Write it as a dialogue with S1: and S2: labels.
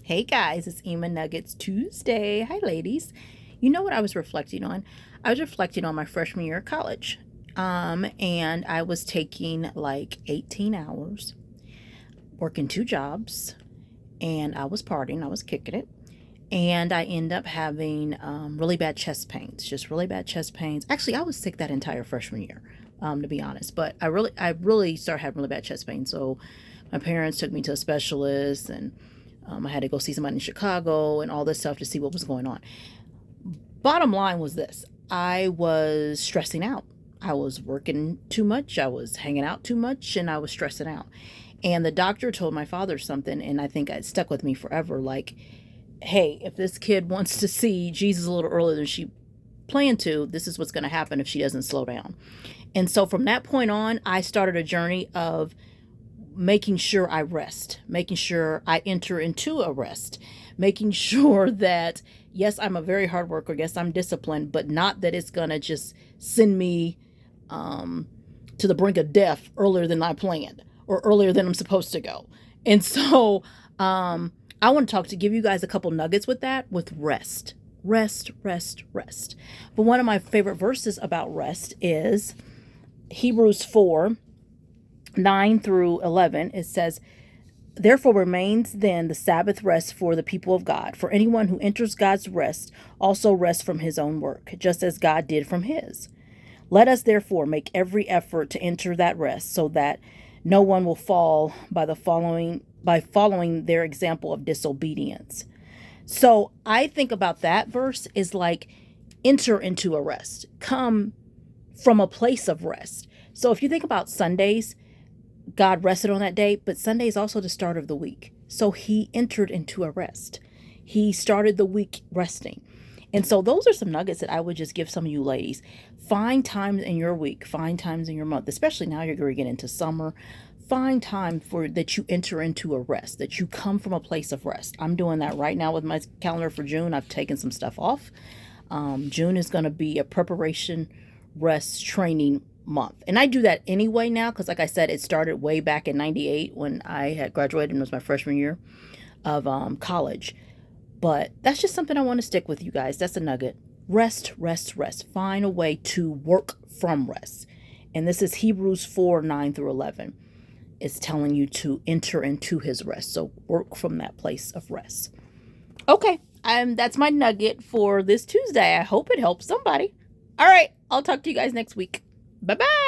S1: Hey guys, it's Ema Nuggets Tuesday. Hi ladies. You know what I was reflecting on? I was reflecting on my freshman year of college. And I was taking like 18 hours, working two jobs, and I was partying, I was kicking it. And I end up having really bad chest pains, just really bad chest pains. Actually, I was sick that entire freshman year, to be honest. But I really started having really bad chest pain. So my parents took me to a specialist, and I had to go see somebody in Chicago and all this stuff to see what was going on. Bottom line was this: I was stressing out. I was working too much. I was hanging out too much, and I was stressing out. And the doctor told my father something, and I think it stuck with me forever. Like, hey, if this kid wants to see Jesus a little earlier than she planned to, this is what's going to happen if she doesn't slow down. And so from that point on, I started a journey of making sure I rest, making sure I enter into a rest, making sure that, yes, I'm a very hard worker. Yes, I'm disciplined, but not that it's going to just send me to the brink of death earlier than I planned or earlier than I'm supposed to go. And so I want to give you guys a couple nuggets with that, with rest. Rest, rest, rest. But one of my favorite verses about rest is Hebrews 4:9-11. It says, therefore remains then the Sabbath rest for the people of God. For anyone who enters God's rest also rests from his own work, just as God did from his. Let us therefore make every effort to enter that rest, so that no one will fall by following their example of disobedience. So I think about that verse is like, enter into a rest. Come from a place of rest. So if you think about Sundays, God rested on that day, but Sunday is also the start of the week. So he entered into a rest. He started the week resting. And so those are some nuggets that I would just give some of you ladies. Find times in your week, find times in your month, especially now you're going to get into summer. Find time for that you enter into a rest, that you come from a place of rest. I'm doing that right now with my calendar for June. I've taken some stuff off. June is going to be a preparation rest training month. And I do that anyway now because, like I said, it started way back in 98 when I had graduated and it was my freshman year of college. But that's just something I want to stick with you guys. That's a nugget. Rest, rest, rest. Find a way to work from rest. And this is Hebrews 4:9-11. It's telling you to enter into his rest. So work from that place of rest. Okay, that's my nugget for this Tuesday. I hope it helps somebody. All right, I'll talk to you guys next week. Bye-bye.